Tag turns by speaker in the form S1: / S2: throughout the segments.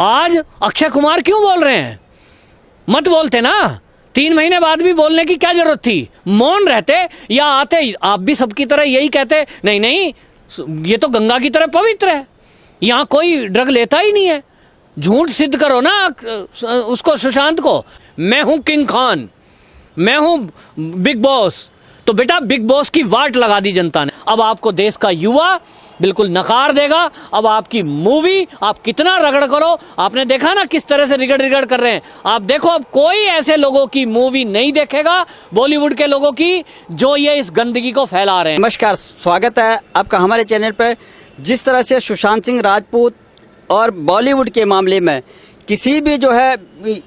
S1: आज अक्षय कुमार क्यों बोल रहे हैं? मत बोलते ना, 3 महीने बाद भी बोलने की क्या जरूरत थी? मौन रहते या आते आप भी सबकी तरह यही कहते, नहीं नहीं ये तो गंगा की तरह पवित्र है, यहाँ कोई ड्रग लेता ही नहीं है। झूठ सिद्ध करो ना उसको, सुशांत को। मैं हूं किंग खान, मैं हूं बिग बॉस। तो बेटा बिग बॉस की वाट लगा दी जनता ने। अब आपको देश का युवा बिल्कुल नकार देगा। अब आपकी मूवी आप कितना रगड़ करो, आपने देखा ना किस तरह से रिगड़ रिगड़ कर रहे हैं। आप देखो अब कोई ऐसे लोगों की मूवी नहीं देखेगा, बॉलीवुड के लोगों की, जो ये इस गंदगी को फैला रहे हैं।
S2: नमस्कार, स्वागत है आपका हमारे चैनल पर। जिस तरह से सुशांत सिंह राजपूत और बॉलीवुड के मामले में किसी भी जो है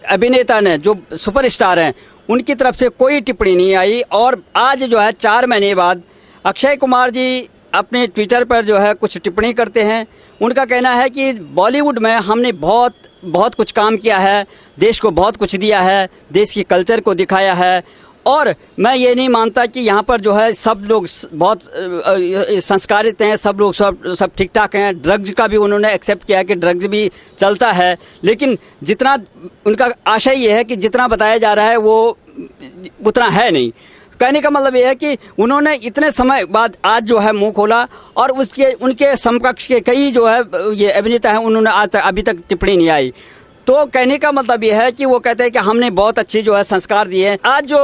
S2: अभिनेता ने, जो सुपरस्टार हैं, उनकी तरफ से कोई टिप्पणी नहीं आई। और आज जो है 4 महीने बाद अक्षय कुमार जी अपने ट्विटर पर जो है कुछ टिप्पणी करते हैं। उनका कहना है कि बॉलीवुड में हमने बहुत कुछ काम किया है, देश को बहुत कुछ दिया है, देश की कल्चर को दिखाया है। और मैं ये नहीं मानता कि यहाँ पर जो है सब लोग बहुत संस्कारित हैं, सब लोग सब ठीक ठाक हैं। ड्रग्स का भी उन्होंने एक्सेप्ट किया कि ड्रग्स भी चलता है, लेकिन जितना उनका आशय ये है कि जितना बताया जा रहा है वो उतना है नहीं। कहने का मतलब ये है कि उन्होंने इतने समय बाद आज जो है मुंह खोला और उनके समकक्ष के कई जो है ये अभिनेता हैं, उन्होंने आज तक अभी तक टिप्पणी नहीं आई। तो कहने का मतलब यह है कि वो कहते हैं कि हमने बहुत अच्छी जो है संस्कार दिए हैं। आज जो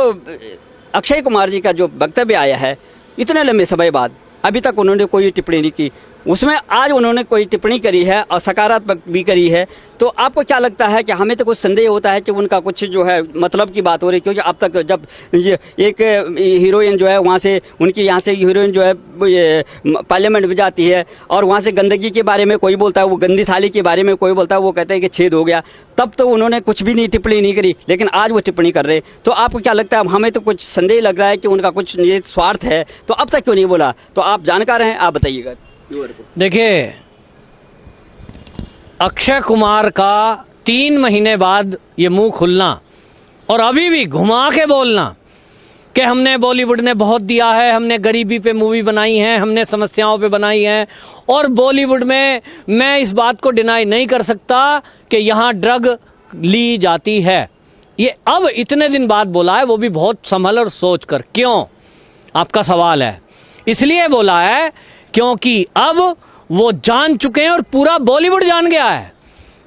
S2: अक्षय कुमार जी का जो वक्तव्य आया है इतने लंबे समय बाद, अभी तक उन्होंने कोई टिप्पणी नहीं की, उसमें आज उन्होंने कोई टिप्पणी करी है और सकारात्मक भी करी है। तो आपको क्या लगता है कि हमें तो कुछ संदेह होता है कि उनका कुछ जो है मतलब की बात हो रही, क्योंकि अब तक जब ये एक हीरोइन जो है वहाँ से, उनकी यहाँ से हीरोइन जो है ये पार्लियामेंट में जाती है और वहाँ से गंदगी के बारे में कोई बोलता है, वो गंदी थाली के बारे में कोई बोलता है, वो कहते हैं कि छेद हो गया, तब तो उन्होंने कुछ भी नहीं टिप्पणी नहीं करी, लेकिन आज वो टिप्पणी कर रहे। तो आपको क्या लगता है? हमें तो कुछ संदेह लग रहा है कि उनका कुछ निहित स्वार्थ है, तो अब तक क्यों नहीं बोला? तो आप जानकार हैं, आप बताइएगा।
S1: देखिए, अक्षय कुमार का 3 महीने बाद ये मुंह खुलना और अभी भी घुमा के बोलना कि हमने, बॉलीवुड ने बहुत दिया है, हमने गरीबी पे मूवी बनाई है, हमने समस्याओं पे बनाई है, और बॉलीवुड में मैं इस बात को डिनाई नहीं कर सकता कि यहाँ ड्रग ली जाती है। ये अब इतने दिन बाद बोला है, वो भी बहुत संभल और सोच कर। क्यों? आपका सवाल है। इसलिए बोला है क्योंकि अब वो जान चुके हैं और पूरा बॉलीवुड जान गया है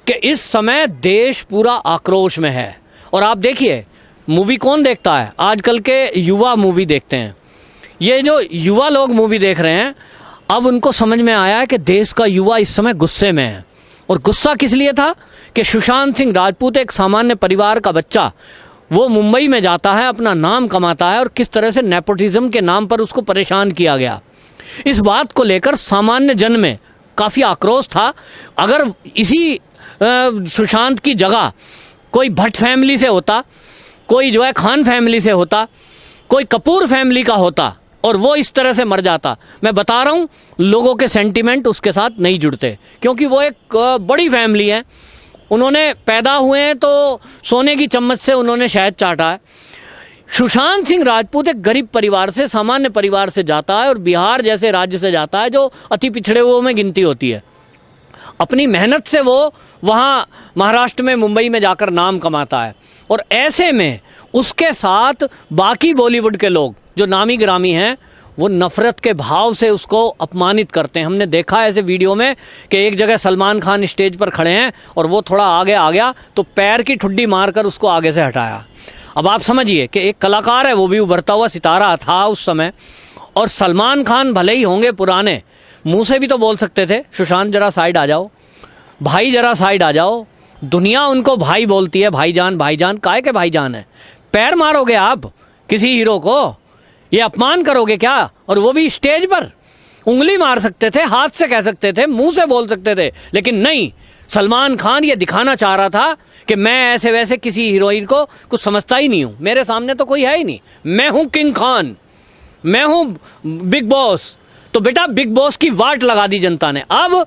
S1: कि इस समय देश पूरा आक्रोश में है। और आप देखिए, मूवी कौन देखता है? आजकल के युवा मूवी देखते हैं। ये जो युवा लोग मूवी देख रहे हैं, अब उनको समझ में आया है कि देश का युवा इस समय गुस्से में है। और गुस्सा किस लिए था कि सुशांत सिंह राजपूत एक सामान्य परिवार का बच्चा, वो मुंबई में जाता है, अपना नाम कमाता है, और किस तरह से नेपोटिज्म के नाम पर उसको परेशान किया गया। इस बात को लेकर सामान्य जन में काफ़ी आक्रोश था। अगर इसी सुशांत की जगह कोई भट्ट फैमिली से होता, कोई जो है खान फैमिली से होता, कोई कपूर फैमिली का होता और वो इस तरह से मर जाता, मैं बता रहा हूँ लोगों के सेंटिमेंट उसके साथ नहीं जुड़ते, क्योंकि वो एक बड़ी फैमिली है। उन्होंने पैदा हुए हैं तो सोने की चम्मच से उन्होंने शहद चाटा है। सुशांत सिंह राजपूत एक गरीब परिवार से, सामान्य परिवार से जाता है और बिहार जैसे राज्य से जाता है जो अति पिछड़े हुओं में गिनती होती है। अपनी मेहनत से वो वहाँ महाराष्ट्र में, मुंबई में जाकर नाम कमाता है, और ऐसे में उसके साथ बाकी बॉलीवुड के लोग जो नामी गिरामी हैं, वो नफ़रत के भाव से उसको अपमानित करते हैं। हमने देखा है ऐसे वीडियो में कि एक जगह सलमान खान स्टेज पर खड़े हैं और वो थोड़ा आगे आ गया तो पैर की ठुड्डी मारकर उसको आगे से हटाया। अब आप समझिए कि एक कलाकार है, वो भी उभरता हुआ सितारा था उस समय, और सलमान खान भले ही होंगे पुराने, मुंह से भी तो बोल सकते थे, सुशांत जरा साइड आ जाओ, भाई जरा साइड आ जाओ। दुनिया उनको भाई बोलती है, भाईजान भाईजान। काहे के भाईजान है? पैर मारोगे आप किसी हीरो को? ये अपमान करोगे क्या? और वो भी स्टेज पर। उंगली मार सकते थे, हाथ से कह सकते थे, मुंह से बोल सकते थे, लेकिन नहीं। सलमान खान ये दिखाना चाह रहा था कि मैं ऐसे वैसे किसी हीरोइन को कुछ समझता ही नहीं हूँ, मेरे सामने तो कोई है ही नहीं, मैं हूँ किंग खान, मैं हूँ बिग बॉस। तो बेटा बिग बॉस की वाट लगा दी जनता ने। अब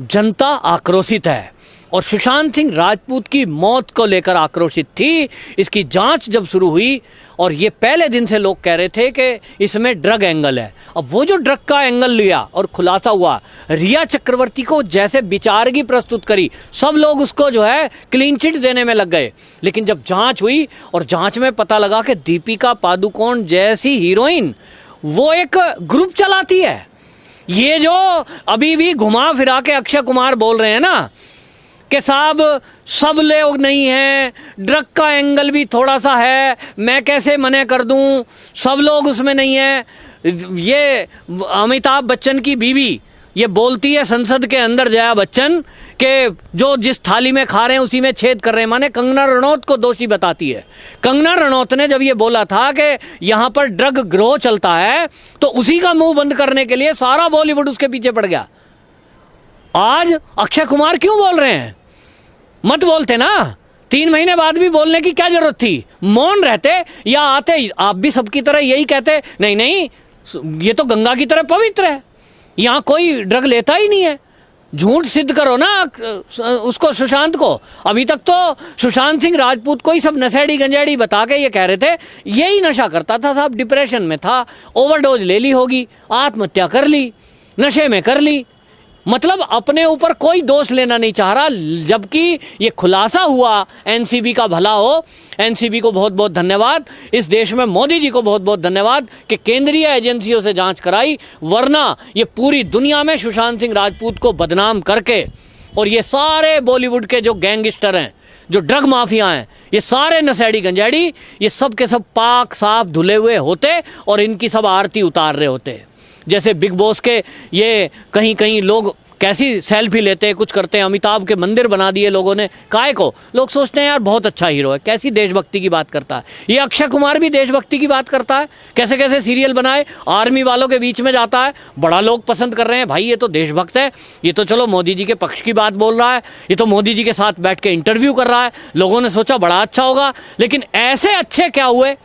S1: जनता आक्रोशित है और सुशांत सिंह राजपूत की मौत को लेकर आक्रोशित थी। इसकी जांच जब शुरू हुई और ये पहले दिन से लोग कह रहे थे कि इसमें ड्रग एंगल है। अब वो जो ड्रग का एंगल लिया और खुलासा हुआ, रिया चक्रवर्ती को जैसे विचारगी प्रस्तुत करी, सब लोग उसको जो है क्लीन चिट देने में लग गए। लेकिन जब जांच हुई और जांच में पता लगा कि दीपिका पादुकोण जैसी हीरोइन वो एक ग्रुप चलाती है। ये जो अभी भी घुमा फिरा के अक्षय कुमार बोल रहे हैं ना कि साहब सब लोग नहीं हैं, ड्रग का एंगल भी थोड़ा सा है, मैं कैसे मना कर दूं, सब लोग उसमें नहीं है। ये अमिताभ बच्चन की बीवी ये बोलती है संसद के अंदर, जया बच्चन, कि जो जिस थाली में खा रहे हैं उसी में छेद कर रहे हैं, माने कंगना रनौत को दोषी बताती है। कंगना रनौत ने जब ये बोला था कि यहाँ पर ड्रग ग्रोह चलता है तो उसी का मुंह बंद करने के लिए सारा बॉलीवुड उसके पीछे पड़ गया। आज अक्षय कुमार क्यों बोल रहे हैं? मत बोलते ना, 3 महीने बाद भी बोलने की क्या जरूरत थी? मौन रहते या आते आप भी सबकी तरह यही कहते, नहीं नहीं ये तो गंगा की तरह पवित्र है, यहाँ कोई ड्रग लेता ही नहीं है। झूठ सिद्ध करो ना उसको, सुशांत को। अभी तक तो सुशांत सिंह राजपूत को ही सब नशेड़ी गंजेड़ी बता के ये कह रहे थे यही नशा करता था साहब, डिप्रेशन में था, ओवरडोज ले ली होगी, आत्महत्या कर ली, नशे में कर ली। मतलब अपने ऊपर कोई दोष लेना नहीं चाह रहा, जबकि ये खुलासा हुआ। एनसीबी का भला हो, एनसीबी को बहुत बहुत धन्यवाद, इस देश में मोदी जी को बहुत बहुत धन्यवाद कि केंद्रीय एजेंसियों से जांच कराई, वरना ये पूरी दुनिया में सुशांत सिंह राजपूत को बदनाम करके और ये सारे बॉलीवुड के जो गैंगस्टर हैं, जो ड्रग माफिया हैं, ये सारे नशेड़ी गंजेड़ी, ये सब के सब पाक साफ धुले हुए होते और इनकी सब आरती उतार रहे होते। जैसे बिग बॉस के ये कहीं कहीं लोग कैसी सेल्फी लेते हैं, कुछ करते हैं, अमिताभ के मंदिर बना दिए लोगों ने, काहे को? लोग सोचते हैं यार बहुत अच्छा हीरो है, कैसी देशभक्ति की बात करता है। ये अक्षय कुमार भी देशभक्ति की बात करता है, कैसे कैसे सीरियल बनाए, आर्मी वालों के बीच में जाता है, बड़ा लोग पसंद कर रहे हैं, भाई ये तो देशभक्त है, ये तो चलो मोदी जी के पक्ष की बात बोल रहा है, ये तो मोदी जी के साथ बैठ के इंटरव्यू कर रहा है, लोगों ने सोचा बड़ा अच्छा होगा। लेकिन ऐसे अच्छे क्या हुए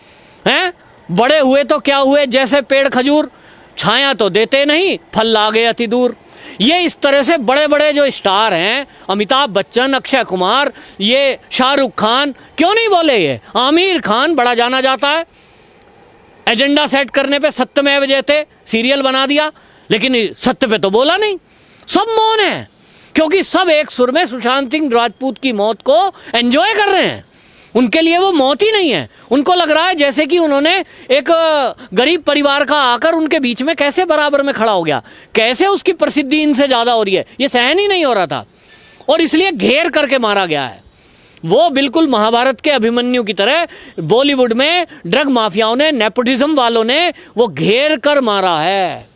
S1: हैं? बड़े हुए तो क्या हुए, जैसे पेड़ खजूर, छाया तो देते नहीं, फल लागे अति दूर। ये इस तरह से बड़े बड़े जो स्टार हैं, अमिताभ बच्चन, अक्षय कुमार, ये शाहरुख खान, क्यों नहीं बोले? ये आमिर खान बड़ा जाना जाता है, एजेंडा सेट करने पे सत्यमेव जयते सीरियल बना दिया, लेकिन सत्य पे तो बोला नहीं, सब मौन है, क्योंकि सब एक सुर में सुशांत सिंह राजपूत की मौत को एंजॉय कर रहे हैं। उनके लिए वो मौत ही नहीं है, उनको लग रहा है जैसे कि उन्होंने एक गरीब परिवार का आकर उनके बीच में कैसे बराबर में खड़ा हो गया, कैसे उसकी प्रसिद्धि इनसे ज़्यादा हो रही है, ये सहन ही नहीं हो रहा था और इसलिए घेर करके मारा गया है। वो बिल्कुल महाभारत के अभिमन्यु की तरह बॉलीवुड में ड्रग माफियाओं ने, नेपोटिज्म वालों ने वो घेर कर मारा है।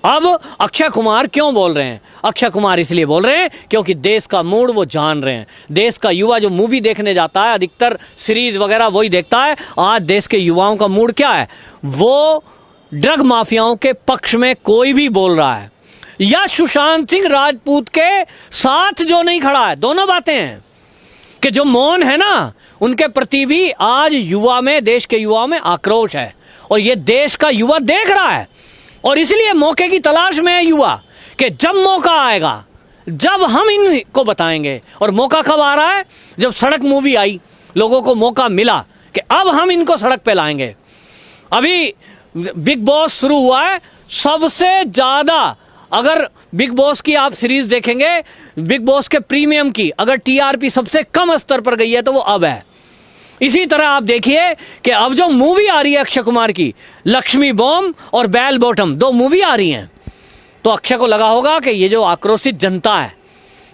S1: अब अक्षय कुमार क्यों बोल रहे हैं? अक्षय कुमार इसलिए बोल रहे हैं क्योंकि देश का मूड वो जान रहे हैं। देश का युवा जो मूवी देखने जाता है, अधिकतर सीरीज वगैरह वही देखता है। आज देश के युवाओं का मूड क्या है? वो ड्रग माफियाओं के पक्ष में कोई भी बोल रहा है या सुशांत सिंह राजपूत के साथ जो नहीं खड़ा है। दोनों बातें हैं कि जो मौन है ना, उनके प्रति भी आज युवा में, देश के युवाओं में आक्रोश है और ये देश का युवा देख रहा है और इसलिए मौके की तलाश में है युवा कि जब मौका आएगा, जब हम इनको बताएंगे। और मौका कब आ रहा है? जब सड़क मूवी आई, लोगों को मौका मिला कि अब हम इनको सड़क पे लाएंगे। अभी बिग बॉस शुरू हुआ है, सबसे ज़्यादा अगर बिग बॉस की आप सीरीज देखेंगे, बिग बॉस के प्रीमियम की अगर टीआरपी सबसे कम स्तर पर गई है तो वो अब है। इसी तरह आप देखिए कि अब जो मूवी आ रही है अक्षय कुमार की, लक्ष्मी बॉम्ब और बेल बॉटम, 2 मूवी आ रही हैं, तो अक्षय को लगा होगा कि ये जो आक्रोशित जनता है,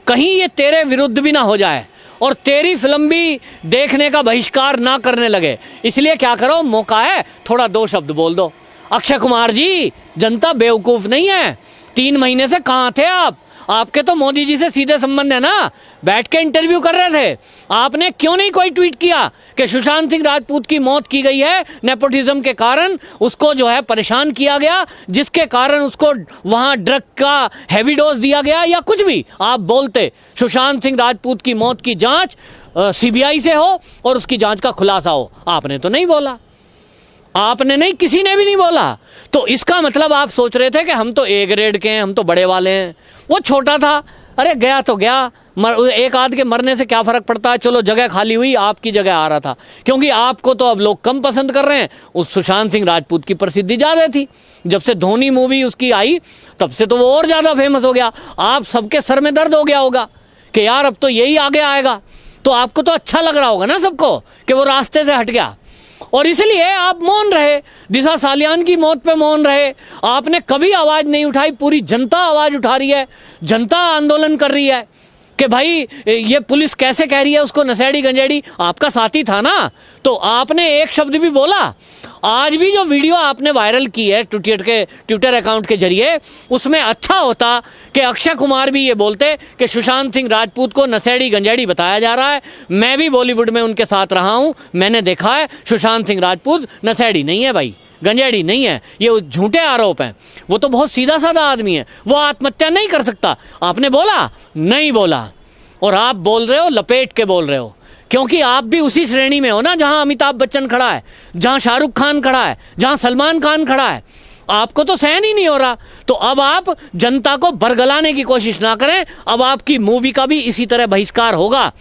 S1: कहीं ये तेरे विरुद्ध भी ना हो जाए और तेरी फिल्म भी देखने का बहिष्कार ना करने लगे। इसलिए क्या करो, मौका है, थोड़ा 2 शब्द बोल दो। अक्षय कुमार जी, जनता बेवकूफ़ नहीं है। 3 महीने से कहाँ थे आप? आपके तो मोदी जी से सीधे संबंध है ना, बैठ के इंटरव्यू कर रहे थे। आपने क्यों नहीं कोई ट्वीट किया कि सुशांत सिंह राजपूत की मौत की गई है नेपोटिज्म के कारण, उसको जो है परेशान किया गया, जिसके कारण उसको वहाँ ड्रग का हैवी डोज दिया गया, या कुछ भी आप बोलते। सुशांत सिंह राजपूत की मौत की जांच सीबीआई से हो और उसकी जांच का खुलासा हो। आपने तो नहीं बोला, आपने नहीं, किसी ने भी नहीं बोला। तो इसका मतलब आप सोच रहे थे कि हम तो ए ग्रेड के हैं, हम तो बड़े वाले हैं। वो छोटा था, अरे गया तो गया, एक आध के मरने से क्या फर्क पड़ता है, चलो जगह खाली हुई, आपकी जगह आ रहा था। क्योंकि आपको तो अब लोग कम पसंद कर रहे हैं, उस सुशांत सिंह राजपूत की प्रसिद्धि ज़्यादा थी। जब से धोनी मूवी उसकी आई तब से तो वो और ज़्यादा फेमस हो गया। आप सबके सर में दर्द हो गया होगा कि यार अब तो यही आगे आएगा, तो आपको तो अच्छा लग रहा होगा ना सबको कि वो रास्ते से हट गया, और इसलिए आप मौन रहे। दिशा सालियान की मौत पे मौन रहे, आपने कभी आवाज़ नहीं उठाई। पूरी जनता आवाज़ उठा रही है, जनता आंदोलन कर रही है कि भाई ये पुलिस कैसे कह रही है उसको नशेड़ी गंजेड़ी। आपका साथी था ना, तो आपने एक शब्द भी बोला। आज भी जो वीडियो आपने वायरल की है ट्विटर अकाउंट के जरिए, उसमें अच्छा होता कि अक्षय कुमार भी ये बोलते कि सुशांत सिंह राजपूत को नशेड़ी गंजेड़ी बताया जा रहा है। मैं भी बॉलीवुड में उनके साथ रहा हूँ, मैंने देखा है सुशांत सिंह राजपूत नशेड़ी नहीं है भाई, गंजेड़ी नहीं है, ये झूठे आरोप हैं। वो तो बहुत सीधा साधा आदमी है, वो आत्महत्या नहीं कर सकता। आपने बोला नहीं बोला, और आप बोल रहे हो लपेट के बोल रहे हो, क्योंकि आप भी उसी श्रेणी में हो ना जहां अमिताभ बच्चन खड़ा है, जहां शाहरुख खान खड़ा है, जहां सलमान खान खड़ा है। आपको तो सहन ही नहीं हो रहा, तो अब आप जनता को बरगलाने की कोशिश ना करें। अब आपकी मूवी का भी इसी तरह बहिष्कार होगा,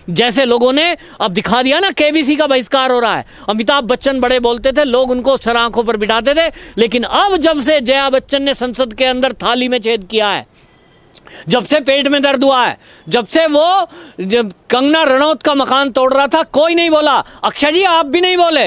S1: जैसे लोगों ने अब दिखा दिया ना, केबीसी का बहिष्कार हो रहा है। अमिताभ बच्चन बड़े बोलते थे, लोग उनको सर आंखों पर बिठाते थे, लेकिन अब जब से जया बच्चन ने संसद के अंदर थाली में छेद किया है, जब से पेट में दर्द हुआ है, जब से वो जब कंगना रनौत का मकान तोड़ रहा था, कोई नहीं बोला। अक्षय जी आप भी नहीं बोले,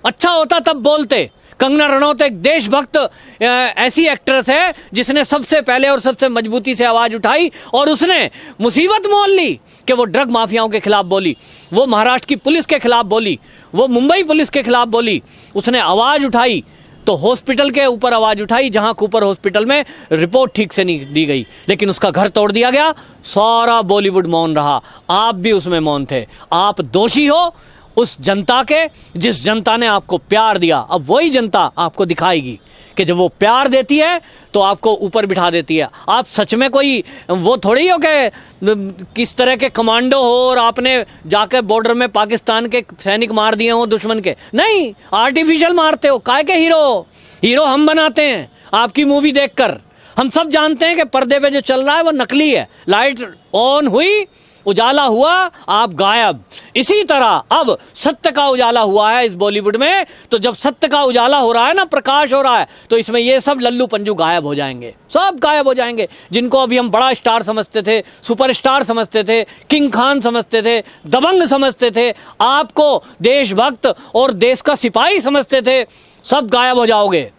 S1: अच्छा होता तब बोलते। कंगना रनौत एक देशभक्त ऐसी एक्ट्रेस है जिसने सबसे पहले और सबसे मजबूती से आवाज उठाई, और उसने मुसीबत मोल ली कि वो ड्रग माफियाओं के खिलाफ बोली, वो महाराष्ट्र की पुलिस के खिलाफ बोली, वो मुंबई पुलिस के खिलाफ बोली। उसने आवाज उठाई तो हॉस्पिटल के ऊपर आवाज उठाई जहां कूपर हॉस्पिटल में रिपोर्ट ठीक से नहीं दी गई, लेकिन उसका घर तोड़ दिया गया। सारा बॉलीवुड मौन रहा, आप भी उसमें मौन थे। आप दोषी हो उस जनता के जिस जनता ने आपको प्यार दिया। अब वही जनता आपको दिखाएगी कि जब वो प्यार देती है तो आपको ऊपर बिठा देती है। आप सच में कोई वो थोड़ी हो कि किस तरह के कमांडो हो और आपने जाकर बॉर्डर में पाकिस्तान के सैनिक मार दिए हो दुश्मन के, नहीं, आर्टिफिशियल मारते हो। काय के हीरो हम बनाते हैं आपकी मूवी देखकर। हम सब जानते हैं कि पर्दे पे जो चल रहा है वो नकली है। लाइट ऑन हुई, उजाला हुआ, आप गायब। इसी तरह अब सत्य का उजाला हुआ है इस बॉलीवुड में, तो जब सत्य का उजाला हो रहा है ना, प्रकाश हो रहा है, तो इसमें ये सब लल्लू पंजू गायब हो जाएंगे, सब गायब हो जाएंगे। जिनको अभी हम बड़ा स्टार समझते थे, सुपरस्टार समझते थे, किंग खान समझते थे, दबंग समझते थे, आपको देशभक्त और देश का सिपाही समझते थे, सब गायब हो जाओगे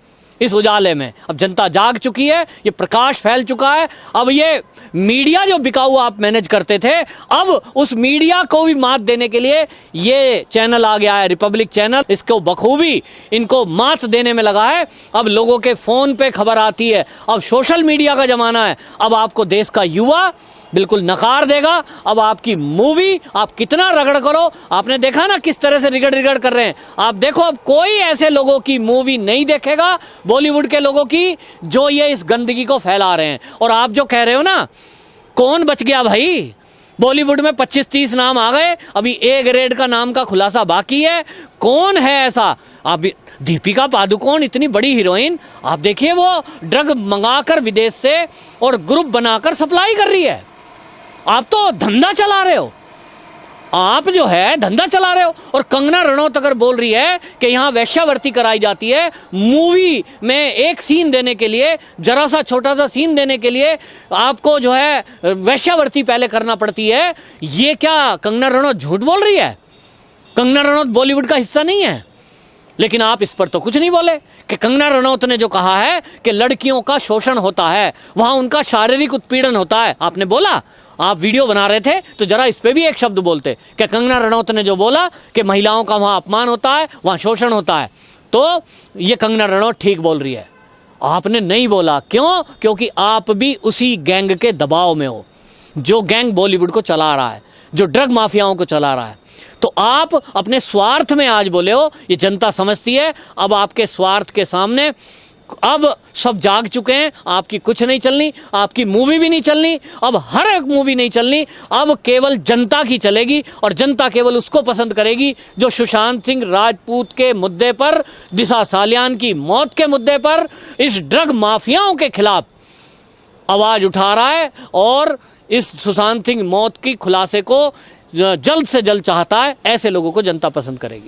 S1: इस उजाले में। अब जनता जाग चुकी है, ये प्रकाश फैल चुका है। अब ये मीडिया जो बिकाऊ आप मैनेज करते थे, अब उस मीडिया को भी मात देने के लिए ये चैनल आ गया है, रिपब्लिक चैनल। इसको बखूबी इनको मात देने में लगा है। अब लोगों के फोन पे खबर आती है, अब सोशल मीडिया का जमाना है। अब आपको देश का युवा बिल्कुल नकार देगा। अब आपकी मूवी आप कितना रगड़ करो, आपने देखा ना किस तरह से रिगड़ कर रहे हैं। आप देखो, अब कोई ऐसे लोगों की मूवी नहीं देखेगा बॉलीवुड के लोगों की जो ये इस गंदगी को फैला रहे हैं। और आप जो कह रहे हो ना, कौन बच गया भाई? बॉलीवुड में 25-30 नाम आ गए, अभी ए ग्रेड का नाम का खुलासा बाकी है। कौन है ऐसा? आप दीपिका पादुकोण इतनी बड़ी हीरोइन, आप देखिए वो ड्रग मंगाकर विदेश से और ग्रुप बनाकर सप्लाई कर रही है। आप तो धंधा चला रहे हो, आप जो है धंधा चला रहे हो। और कंगना रनौत अगर बोल रही है कि यहाँ वैश्यावृत्ति कराई जाती है, मूवी में एक सीन देने के लिए, जरा सा छोटा सा सीन देने के लिए आपको जो है वैश्यावृत्ति पहले करना पड़ती है, ये क्या कंगना रनौत झूठ बोल रही है? कंगना रनौत बॉलीवुड का हिस्सा नहीं है। लेकिन आप इस पर तो कुछ नहीं बोले कि कंगना रनौत ने जो कहा है कि लड़कियों का शोषण होता है, वहाँ उनका शारीरिक उत्पीड़न होता है, आपने बोला। आप वीडियो बना रहे थे तो जरा इस पे भी एक शब्द बोलते कि कंगना रनौत ने जो बोला कि महिलाओं का वहाँ अपमान होता है, वहाँ शोषण होता है, तो ये कंगना रनौत ठीक बोल रही है। आपने नहीं बोला, क्यों? क्योंकि आप भी उसी गैंग के दबाव में हो, जो गैंग बॉलीवुड को चला रहा है, जो ड्रग माफियाओं को चला रहा है। तो आप अपने स्वार्थ में आज बोले हो, ये जनता समझती है। अब आपके स्वार्थ के सामने अब सब जाग चुके हैं, आपकी कुछ नहीं चलनी, आपकी मूवी भी नहीं चलनी, अब हर एक मूवी नहीं चलनी, अब केवल जनता की चलेगी। और जनता केवल उसको पसंद करेगी जो सुशांत सिंह राजपूत के मुद्दे पर, दिशा सालियान की मौत के मुद्दे पर, इस ड्रग माफियाओं के खिलाफ आवाज उठा रहा है और इस सुशांत सिंह मौत की खुलासे को जल्द से जल्द चाहता है। ऐसे लोगों को जनता पसंद करेगी।